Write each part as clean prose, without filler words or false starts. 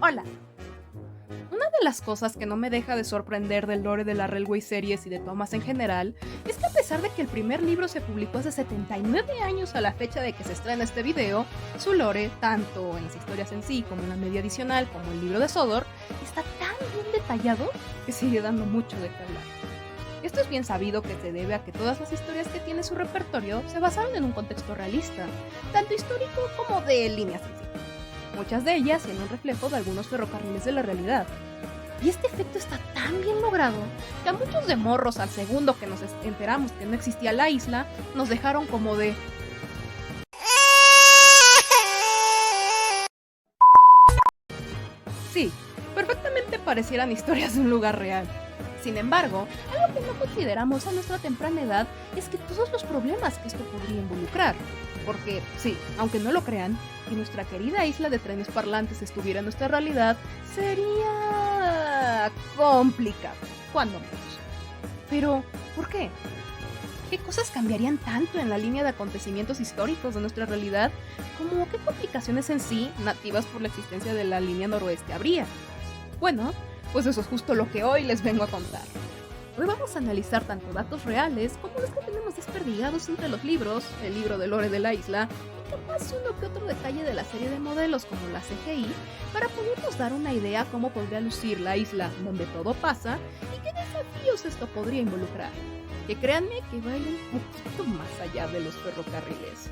Hola. Una de las cosas que no me deja de sorprender del lore de la Railway Series y de Thomas en general es que a pesar de que el primer libro se publicó hace 79 años a la fecha de que se estrena este video, su lore, tanto en las historias en sí como en la media adicional como el libro de Sodor, está tan bien detallado que sigue dando mucho de qué hablar. Esto es bien sabido que se debe a que todas las historias que tiene su repertorio se basaron en un contexto realista, tanto histórico como de líneas en sí. Muchas de ellas siendo un reflejo de algunos ferrocarriles de la realidad. Y este efecto está tan bien logrado que a muchos de morros al segundo que nos enteramos que no existía la isla, nos dejaron como de... Sí, perfectamente parecieran historias de un lugar real. Sin embargo, algo que no consideramos a nuestra temprana edad es que todos los problemas que esto podría involucrar. Porque, sí, aunque no lo crean, si nuestra querida isla de trenes parlantes estuviera en nuestra realidad, sería complicado, cuando menos. Pero, ¿por qué? ¿Qué cosas cambiarían tanto en la línea de acontecimientos históricos de nuestra realidad? Como qué complicaciones en sí, nativas por la existencia de la línea noroeste, habría. Bueno, pues eso es justo lo que hoy les vengo a contar. Hoy vamos a analizar tanto datos reales como los que tenemos desperdigados entre los libros, el libro de lore de la isla, y capaz uno que otro detalle de la serie de modelos como la CGI, para podernos dar una idea cómo podría lucir la isla donde todo pasa y qué desafíos esto podría involucrar. Que créanme que va a ir un poquito más allá de los ferrocarriles.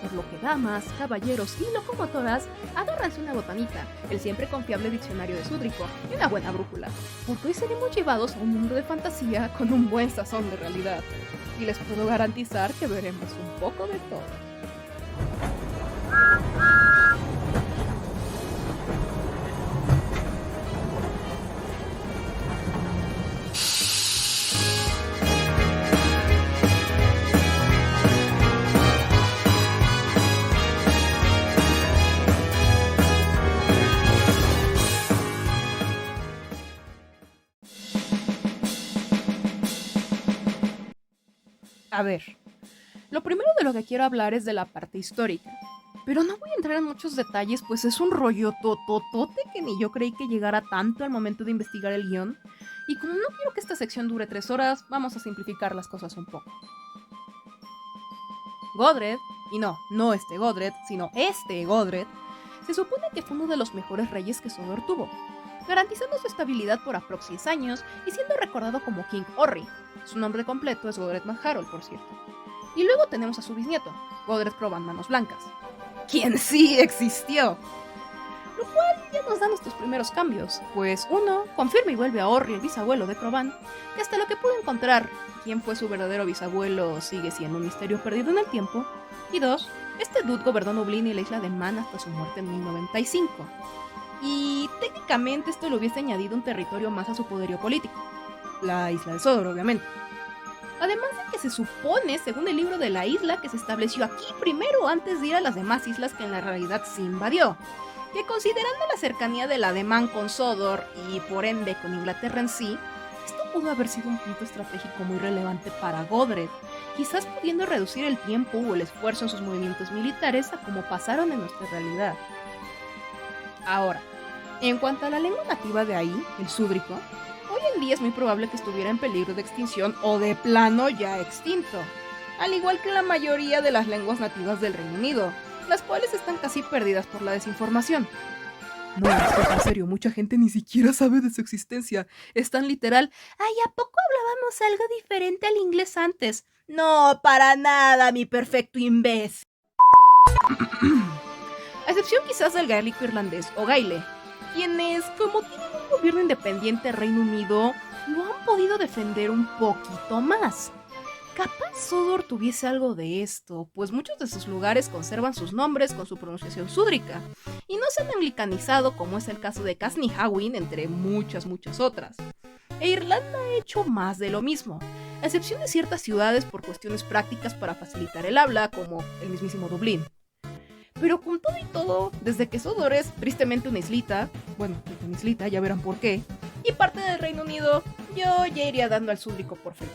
Por lo que damas, caballeros y locomotoras, agárrense una botanita, el siempre confiable diccionario de Súdrico y una buena brújula, porque hoy seremos llevados a un mundo de fantasía con un buen sazón de realidad. Y les puedo garantizar que veremos un poco de todo. A ver, lo primero de lo que quiero hablar es de la parte histórica, pero no voy a entrar en muchos detalles pues es un rollo tototote que ni yo creí que llegara tanto al momento de investigar el guión, y como no quiero que esta sección dure 3 horas, vamos a simplificar las cosas un poco. Godred, y no este Godred, sino este Godred, se supone que fue uno de los mejores reyes que Sodor tuvo, garantizando su estabilidad por aprox 10 años y siendo recordado como King Orry. Su nombre completo es Godred MacHarol, por cierto. Y luego tenemos a su bisnieto, Godred Crovan Manos Blancas, quien sí existió. Lo cual ya nos da nuestros primeros cambios, pues uno, confirma y vuelve a Orry, el bisabuelo de Crovan, que hasta lo que pude encontrar, quién fue su verdadero bisabuelo sigue siendo un misterio perdido en el tiempo. Y dos, este dude gobernó Nublin y la isla de Man hasta su muerte en 1095. Y técnicamente esto le hubiese añadido un territorio más a su poderío político. La isla de Sodor, obviamente. Además de que se supone, según el libro de la isla, que se estableció aquí primero antes de ir a las demás islas que en la realidad se invadió. Que considerando la cercanía de la de Man con Sodor y por ende con Inglaterra en sí, esto pudo haber sido un punto estratégico muy relevante para Godred, quizás pudiendo reducir el tiempo o el esfuerzo en sus movimientos militares a como pasaron en nuestra realidad. Ahora, en cuanto a la lengua nativa de ahí, el súdrico, hoy en día es muy probable que estuviera en peligro de extinción o de plano ya extinto, al igual que la mayoría de las lenguas nativas del Reino Unido, las cuales están casi perdidas por la desinformación. No, en serio, mucha gente ni siquiera sabe de su existencia. Es tan literal, ay, ¿a poco hablábamos algo diferente al inglés antes? No, para nada, mi perfecto imbécil. A excepción quizás del gaélico irlandés o gaile, quienes, como tienen un gobierno independiente Reino Unido, lo han podido defender un poquito más. Capaz Sodor tuviese algo de esto, pues muchos de sus lugares conservan sus nombres con su pronunciación súdrica, y no se han anglicanizado como es el caso de Casnihawin, entre muchas otras. E Irlanda ha hecho más de lo mismo, a excepción de ciertas ciudades por cuestiones prácticas para facilitar el habla, como el mismísimo Dublín. Pero con todo y todo, desde que Sodor es tristemente una islita, bueno, una islita, ya verán por qué, y parte del Reino Unido, yo ya iría dando al súdrico por feito.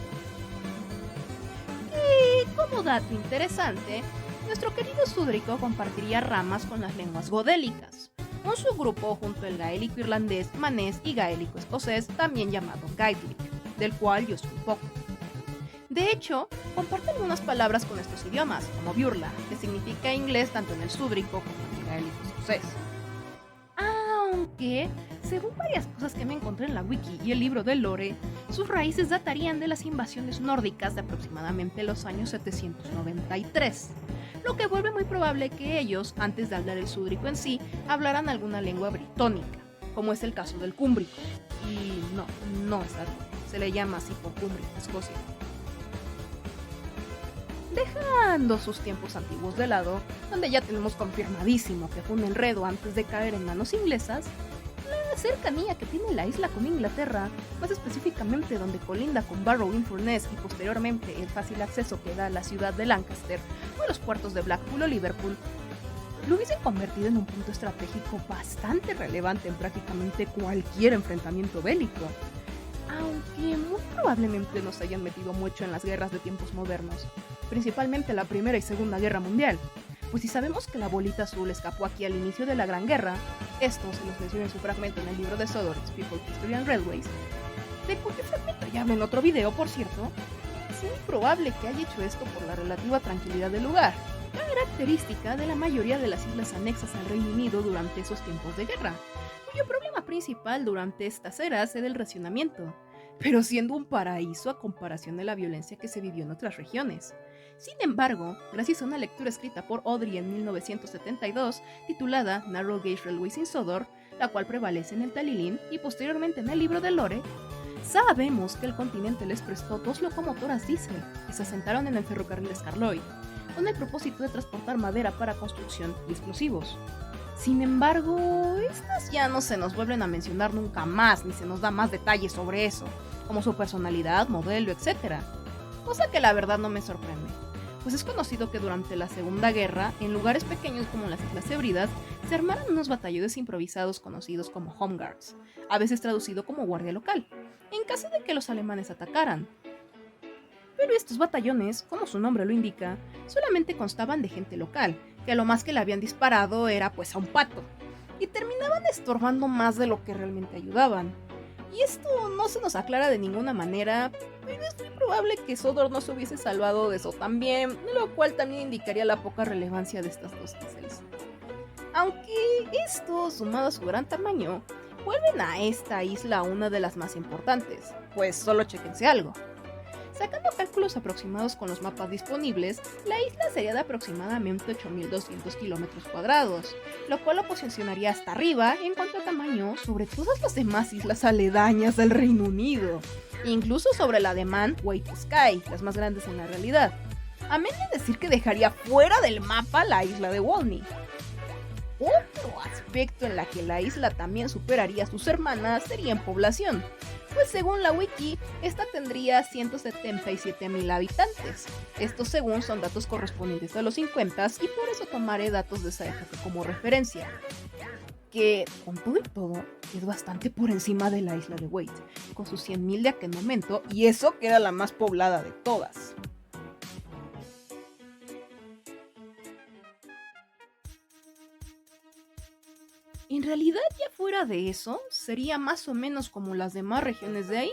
Y como dato interesante, nuestro querido súdrico compartiría ramas con las lenguas godélicas, un subgrupo junto al gaélico irlandés, manés y gaélico escocés, también llamado Gaelic, del cual yo soy un poco. De hecho, comparte algunas palabras con estos idiomas, como biurla, que significa inglés tanto en el súbrico como en el gaélico escocés. Aunque, según varias cosas que me encontré en la wiki y el libro de Lore, sus raíces datarían de las invasiones nórdicas de aproximadamente los años 793, lo que vuelve muy probable que ellos, antes de hablar el súbrico en sí, hablaran alguna lengua britónica, como es el caso del cúmbrico. Y no es algo, se le llama así por Cumbria, Escocia. Dejando sus tiempos antiguos de lado, donde ya tenemos confirmadísimo que fue un enredo antes de caer en manos inglesas, la cercanía que tiene la isla con Inglaterra, más específicamente donde colinda con Barrow-in-Furness y posteriormente el fácil acceso que da a la ciudad de Lancaster o a los puertos de Blackpool o Liverpool, lo hubiese convertido en un punto estratégico bastante relevante en prácticamente cualquier enfrentamiento bélico. Aunque muy probablemente no se hayan metido mucho en las guerras de tiempos modernos, principalmente la Primera y Segunda Guerra Mundial, pues si sabemos que la bolita azul escapó aquí al inicio de la Gran Guerra, esto se los menciona en su fragmento en el libro de Sodor's People, History and Railways, de cuyo fragmento ya hablé en otro video, por cierto, es muy probable que haya hecho esto por la relativa tranquilidad del lugar, característica de la mayoría de las islas anexas al Reino Unido durante esos tiempos de guerra, cuyo problema principal durante estas eras era el racionamiento, pero siendo un paraíso a comparación de la violencia que se vivió en otras regiones. Sin embargo, gracias a una lectura escrita por Audrey en 1972, titulada Narrow Gauge Railways in Sodor, la cual prevalece en el Talilín y posteriormente en el libro de Lore, sabemos que el continente les prestó dos locomotoras diésel que se asentaron en el ferrocarril Scarloy, con el propósito de transportar madera para construcción y explosivos. Sin embargo, estas ya no se nos vuelven a mencionar nunca más, ni se nos da más detalles sobre eso, como su personalidad, modelo, etc. Cosa que la verdad no me sorprende, pues es conocido que durante la Segunda Guerra, en lugares pequeños como las Islas Hébridas, se armaron unos batallones improvisados conocidos como Home Guards, a veces traducido como guardia local, en caso de que los alemanes atacaran. Pero estos batallones, como su nombre lo indica, solamente constaban de gente local, que a lo más que le habían disparado era pues a un pato, y terminaban estorbando más de lo que realmente ayudaban. Y esto no se nos aclara de ninguna manera, pero es muy probable que Sodor no se hubiese salvado de eso también, lo cual también indicaría la poca relevancia de estas dos islas. Aunque esto, sumado a su gran tamaño, vuelven a esta isla una de las más importantes, pues solo chequense algo. Sacando cálculos aproximados con los mapas disponibles, la isla sería de aproximadamente 8.200 kilómetros cuadrados, lo cual lo posicionaría hasta arriba en cuanto a tamaño sobre todas las demás islas aledañas del Reino Unido, incluso sobre la de Man, White Sky, las más grandes en la realidad, a menos de decir que dejaría fuera del mapa la isla de Walney. Otro aspecto en la que la isla también superaría a sus hermanas sería en población, pues según la wiki, esta tendría 177.000 habitantes. Estos según son datos correspondientes a los 50 y por eso tomaré datos de esa época como referencia. Que, con todo y todo, es bastante por encima de la isla de Wight, con sus 100.000 de aquel momento, y eso que era la más poblada de todas. En realidad, ya fuera de eso, sería más o menos como las demás regiones de ahí,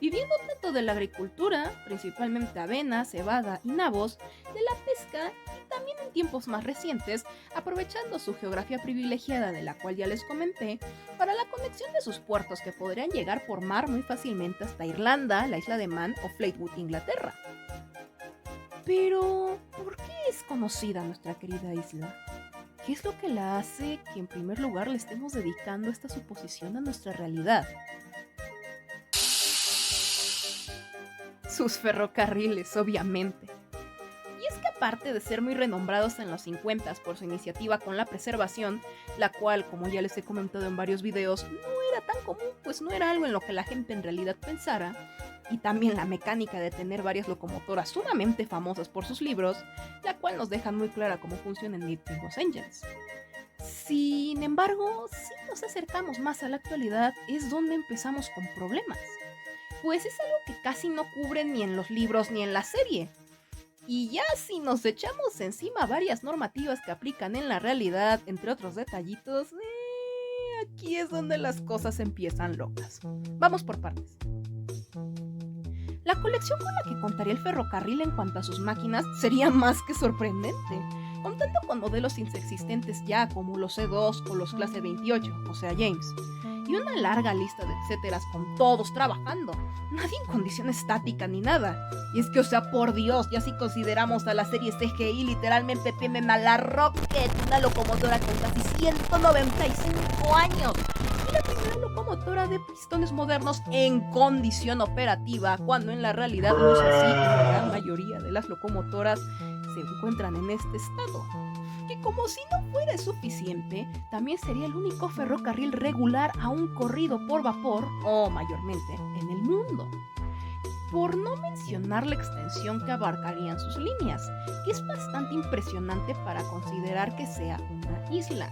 viviendo tanto de la agricultura, principalmente avena, cebada y nabos, de la pesca y también en tiempos más recientes, aprovechando su geografía privilegiada de la cual ya les comenté, para la conexión de sus puertos que podrían llegar por mar muy fácilmente hasta Irlanda, la isla de Man o Fleetwood, Inglaterra. Pero, ¿por qué es conocida nuestra querida isla? ¿Qué es lo que la hace que en primer lugar le estemos dedicando esta suposición a nuestra realidad? Sus ferrocarriles, obviamente. Y es que aparte de ser muy renombrados en los 50 por su iniciativa con la preservación, la cual, como ya les he comentado en varios videos, no era tan común, pues no era algo en lo que la gente en realidad pensara, y también la mecánica de tener varias locomotoras sumamente famosas por sus libros, la cual nos deja muy clara cómo funcionan los engines. Sin embargo, si nos acercamos más a la actualidad es donde empezamos con problemas, pues es algo que casi no cubren ni en los libros ni en la serie. Y ya si nos echamos encima varias normativas que aplican en la realidad, entre otros detallitos, aquí es donde las cosas empiezan locas. Vamos por partes. La colección con la que contaría el ferrocarril en cuanto a sus máquinas sería más que sorprendente, contando con modelos inexistentes ya como los C2 o los clase 28, o sea James, y una larga lista de etcéteras con todos trabajando, nadie en condición estática ni nada. Y es que, o sea, por Dios, ya si consideramos a la serie CGI, literalmente tienen a la Rocket, una locomotora con casi 195 años, y la primera locomotora de pistones modernos en condición operativa, cuando en la realidad no es así, y la gran mayoría de las locomotoras se encuentran en este estado. Que como si no fuera suficiente, también sería el único ferrocarril regular aún corrido por vapor, o mayormente, en el mundo. Por no mencionar la extensión que abarcarían sus líneas, que es bastante impresionante para considerar que sea una isla,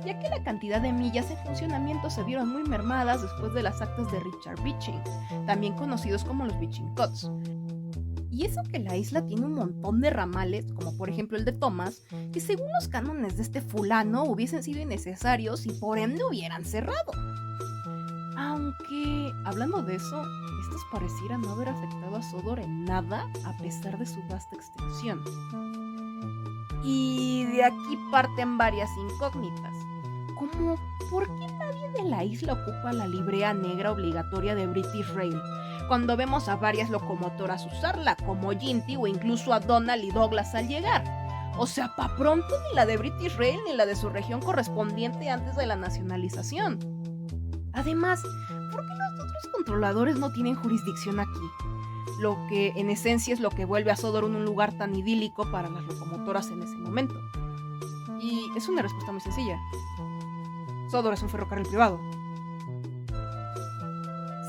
ya que la cantidad de millas en funcionamiento se vieron muy mermadas después de las actas de Richard Beeching, también conocidos como los Beeching Cuts. Y eso que la isla tiene un montón de ramales, como por ejemplo el de Thomas, que según los cánones de este fulano hubiesen sido innecesarios y por ende hubieran cerrado. Aunque, hablando de eso, estos parecieran no haber afectado a Sodor en nada a pesar de su vasta extensión. Y de aquí parten varias incógnitas, como ¿por qué nadie de la isla ocupa la librea negra obligatoria de British Rail? Cuando vemos a varias locomotoras usarla, como Ginty o incluso a Donald y Douglas al llegar. O sea, pa' pronto ni la de British Rail ni la de su región correspondiente antes de la nacionalización. Además, ¿por qué los otros controladores no tienen jurisdicción aquí? Lo que en esencia es lo que vuelve a Sodor un lugar tan idílico para las locomotoras en ese momento. Y es una respuesta muy sencilla. Sodor es un ferrocarril privado.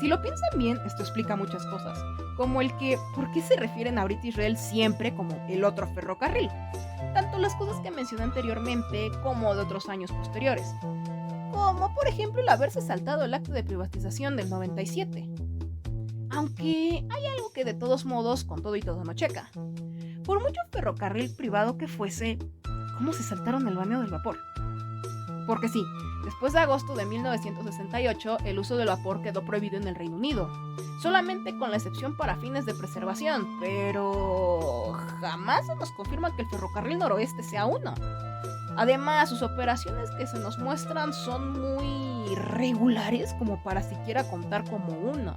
Si lo piensan bien, esto explica muchas cosas, como el que ¿por qué se refieren a British Rail siempre como el otro ferrocarril? Tanto las cosas que mencioné anteriormente como de otros años posteriores, como por ejemplo el haberse saltado el acto de privatización del 97. Aunque hay algo que de todos modos, con todo y todo, no checa. Por mucho ferrocarril privado que fuese, ¿cómo se saltaron el baneo del vapor? Porque sí, después de agosto de 1968, el uso del vapor quedó prohibido en el Reino Unido, solamente con la excepción para fines de preservación, pero jamás se nos confirma que el ferrocarril noroeste sea uno. Además, sus operaciones que se nos muestran son muy irregulares como para siquiera contar como uno.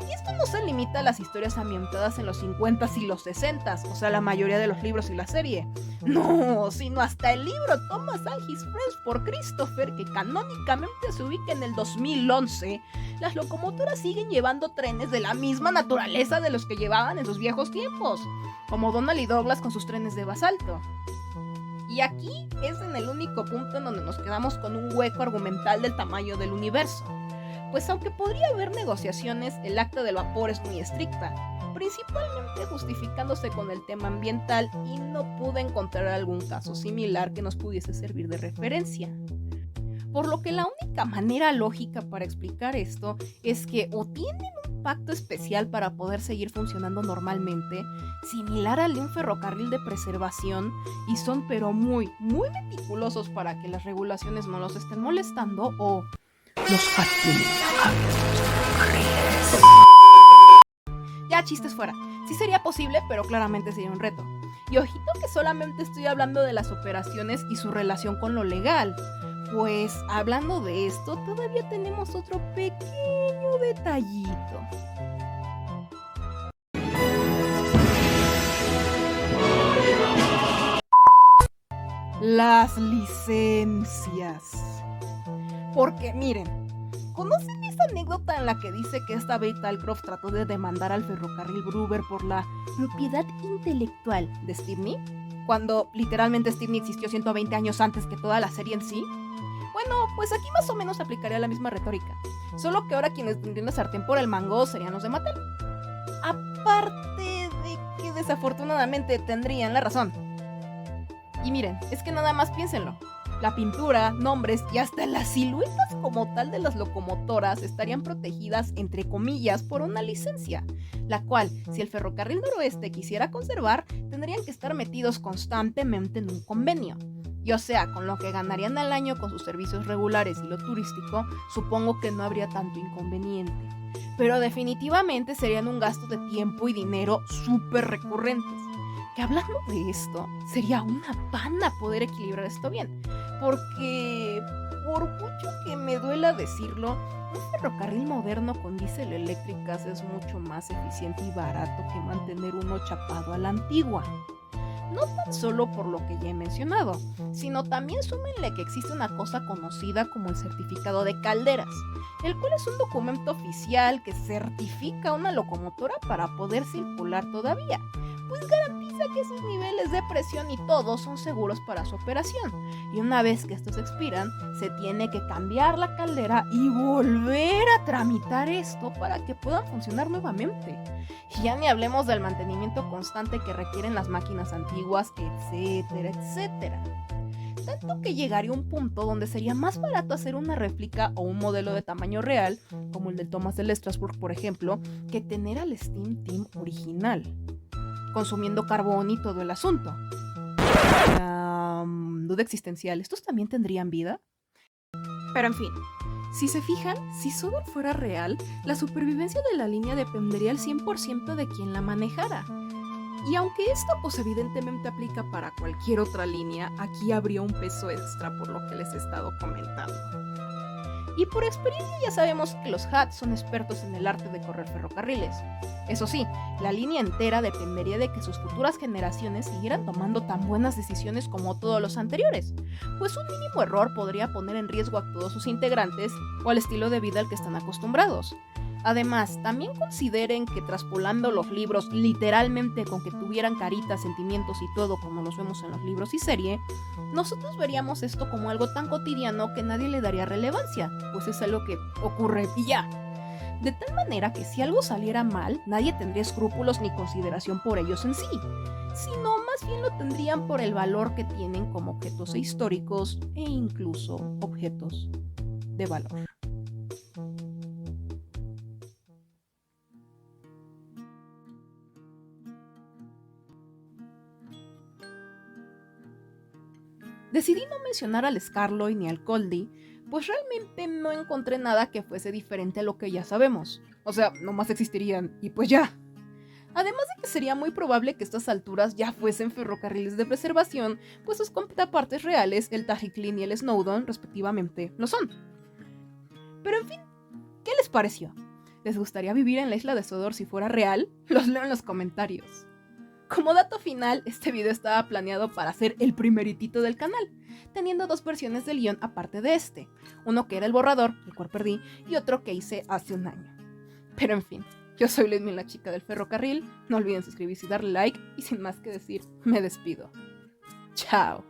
Y esto no se limita a las historias ambientadas en los 50s y los 60s, o sea, la mayoría de los libros y la serie. No, sino hasta el libro Thomas and His Friends por Christopher, que canónicamente se ubica en el 2011, las locomotoras siguen llevando trenes de la misma naturaleza de los que llevaban en sus viejos tiempos, como Donald y Douglas con sus trenes de basalto. Y aquí es en el único punto en donde nos quedamos con un hueco argumental del tamaño del universo. Pues aunque podría haber negociaciones, el acta del vapor es muy estricta, principalmente justificándose con el tema ambiental, y no pude encontrar algún caso similar que nos pudiese servir de referencia. Por lo que la única manera lógica para explicar esto es que o tienen un pacto especial para poder seguir funcionando normalmente, similar al de un ferrocarril de preservación, y son pero muy, muy meticulosos para que las regulaciones no los estén molestando, o los administradores de los ferrocarriles. Ya, chistes fuera. Sí sería posible, pero claramente sería un reto. Y ojito que solamente estoy hablando de las operaciones y su relación con lo legal. Pues, hablando de esto, todavía tenemos otro pequeño detallito. Las licencias. Porque miren, ¿conocen esa anécdota en la que dice que esta Beth Talcroft trató de demandar al ferrocarril Gruber por la propiedad intelectual de Stibney? Cuando literalmente Stibney existió 120 años antes que toda la serie en sí. Bueno, pues aquí más o menos aplicaría la misma retórica, solo que ahora quienes tendrían la sartén por el mango serían los de Mattel. Aparte de que desafortunadamente tendrían la razón. Y miren, es que nada más piénsenlo. La pintura, nombres y hasta las siluetas como tal de las locomotoras estarían protegidas, entre comillas, por una licencia, la cual, si el ferrocarril noroeste quisiera conservar, tendrían que estar metidos constantemente en un convenio. Y o sea, con lo que ganarían al año con sus servicios regulares y lo turístico, supongo que no habría tanto inconveniente. Pero definitivamente serían un gasto de tiempo y dinero súper recurrentes. Que hablando de esto, sería una pena poder equilibrar esto bien. Porque, por mucho que me duela decirlo, un ferrocarril moderno con diésel eléctricas es mucho más eficiente y barato que mantener uno chapado a la antigua. No tan solo por lo que ya he mencionado, sino también súmenle que existe una cosa conocida como el certificado de calderas, el cual es un documento oficial que certifica una locomotora para poder circular todavía, pues garantiza que sus niveles de presión y todo son seguros para su operación, y una vez que estos expiran, se tiene que cambiar la caldera y volver a tramitar esto para que puedan funcionar nuevamente. Y ya ni hablemos del mantenimiento constante que requieren las máquinas antiguas, etcétera, etcétera. Tanto que llegaría un punto donde sería más barato hacer una réplica o un modelo de tamaño real, como el del Thomas de Strasbourg, por ejemplo, que tener al Steam Team original, consumiendo carbón y todo el asunto. Duda existencial, ¿estos también tendrían vida? Pero en fin, si se fijan, si Sodor fuera real, la supervivencia de la línea dependería al 100% de quien la manejara. Y aunque esto pues evidentemente aplica para cualquier otra línea, aquí habría un peso extra por lo que les he estado comentando. Y por experiencia ya sabemos que los HAT son expertos en el arte de correr ferrocarriles. Eso sí, la línea entera dependería de que sus futuras generaciones siguieran tomando tan buenas decisiones como todos los anteriores, pues un mínimo error podría poner en riesgo a todos sus integrantes o al estilo de vida al que están acostumbrados. Además, también consideren que traspolando los libros literalmente con que tuvieran caritas, sentimientos y todo como los vemos en los libros y serie, nosotros veríamos esto como algo tan cotidiano que nadie le daría relevancia, pues es algo que ocurre y ya. De tal manera que si algo saliera mal, nadie tendría escrúpulos ni consideración por ellos en sí, sino más bien lo tendrían por el valor que tienen como objetos históricos e incluso objetos de valor. Decidí no mencionar al Scarloy ni al Coldy, pues realmente no encontré nada que fuese diferente a lo que ya sabemos. O sea, nomás existirían y pues ya. Además de que sería muy probable que estas alturas ya fuesen ferrocarriles de preservación, pues sus contrapartes reales, el Tajiclin y el Snowdon, respectivamente, lo son. Pero en fin, ¿qué les pareció? ¿Les gustaría vivir en la isla de Sodor si fuera real? Los leo en los comentarios. Como dato final, este video estaba planeado para ser el primeritito del canal, teniendo dos versiones del guión aparte de este, uno que era el borrador, el cual perdí, y otro que hice hace un año. Pero en fin, yo soy Lesmin, la chica del ferrocarril, no olviden suscribirse y darle like, y sin más que decir, me despido. Chao.